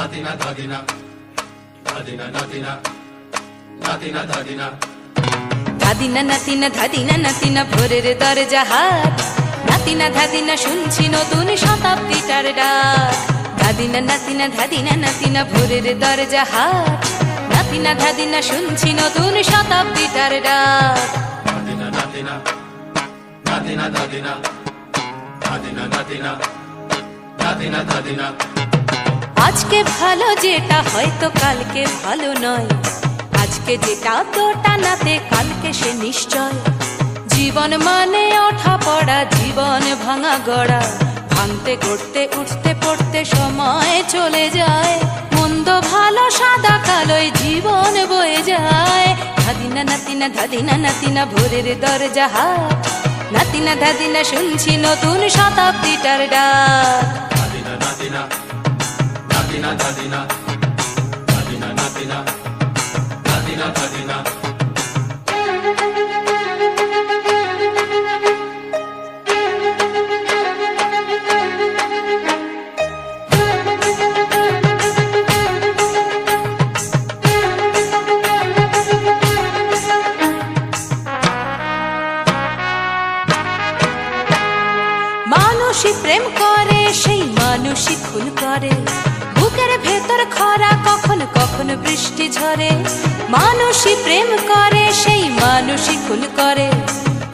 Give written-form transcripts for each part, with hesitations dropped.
Dadina, dadina, dadina, dadina, dadina, dadina. ধাদিনা নাতিনা ধাদিনা নাতিনা ভোরের দরজা হাট নাতিনা ধাদিনা শুনছি নতুন শতাব্দীটার ডাক ধাদিনা নাতিনা ধাদিনা নাতিনা ভোরের দরজা হাট নাতিনা ধাদিনা শুনছি নতুন শতাব্দীটার ডাক Dadina, dadina, dadina, dadina, dadina, dadina, dadina, dadina. আজকে ভালো যেটা হয়তো কালকে ভালো নয় আজকে যেটা তোটা নাতে কালকে সে নিশ্চয় জীবন মানে ওঠা পড়া জীবন ভাঙা গড়া ভাঙতে গড়তে উঠতে পড়তে সময় চলে যায় মন্দ ভালো সাদা কালোয় জীবন বয়ে যায় ধাদিনা নাতিনা ধাদিনা নাতিনা ভোরের দরজা হাট নাতিনা ধাদিনা শুনছি নতুন শতাব্দীটার ডাক Dadina, dadina, dadina, dadina, dadina, dadina, dadina, dadina. মানুষই প্রেম করে সেই মানুষই খুন করে বুকের ভেতর খরা কখন কখন বৃষ্টি ঝরে মানুষই প্রেম করে সেই মানুষই খুন করে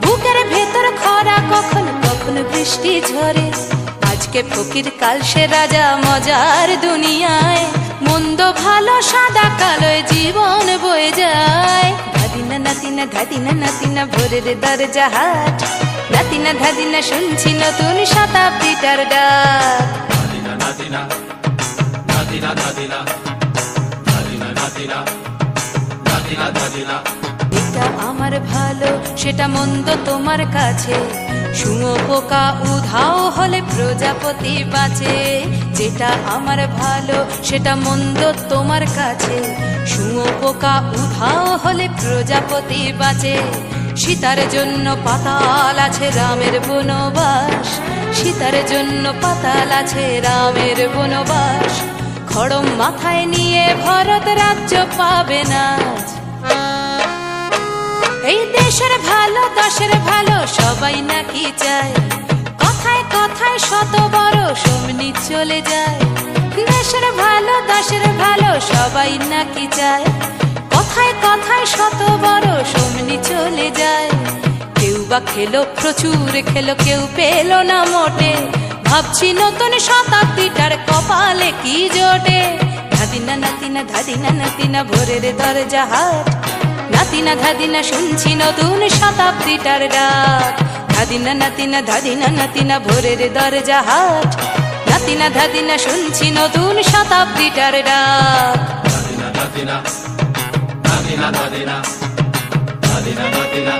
বুকের ভেতর খরা কখন কখন বৃষ্টি ঝরে আজকে ফকির কাল সে রাজা মজার দুনিয়ায় মন্দ ভালো সাদা কালোয় জীবন বয়ে যায় ধাদিনা নাতিনা ধাদিনা নাতিনা ভোরের দরজা হাট নাতিনা ধাদিনা শুনছি নতুন শতাব্দীটার ডাক Dadina, dadina, dadina, dadina, dadina, dadina, dadina, dadina. এটা আমার ভালো সেটা মন্দ তোমার কাছে শুঁয়োপোকা উধাও হলে প্রজাপতি বাঁচে যেটা আমার ভালো সেটা মন্দ তোমার কাছে শুঁয়োপোকা উধাও হলে প্রজাপতি বাঁচে সীতার জন্য পাতাল আছে রামের বনবাস সীতার জন্য পাতাল আছে রামের বনবাস খড়ম মাথায় নিয়ে ভরত রাজ্য পাবে না এই দেশের ভালো দশের ভালো সবাই নাকি চায় কথায় কথায় শত বড় সমনি চলে যায় দেশের ভালো দশের ভালো সবাই নাকি চায় কথায় কথায় শত বড় সমনি চলে যায় কেউ বা খেলো প্রচুর খেলো কেউ পেলো না মোটে ভাবছি নতুন শতাব্দীটার কপালে কি জোটে ধাদিনা নাতিনা ধাদিনা নাতিনা ভোরের দরজা হাট নাতিনা ধাদিনা শুনছি নতুন শতাব্দীটার ডাক ধাদিনা নাতিনা ধাদিনা নাতিনা ভোরের দরজা হাট নাতিনা ধাদিনা শুনছি নতুন শতাব্দীটার ডাক Dadina, dadina, dadina, dadina, dadina, dadina.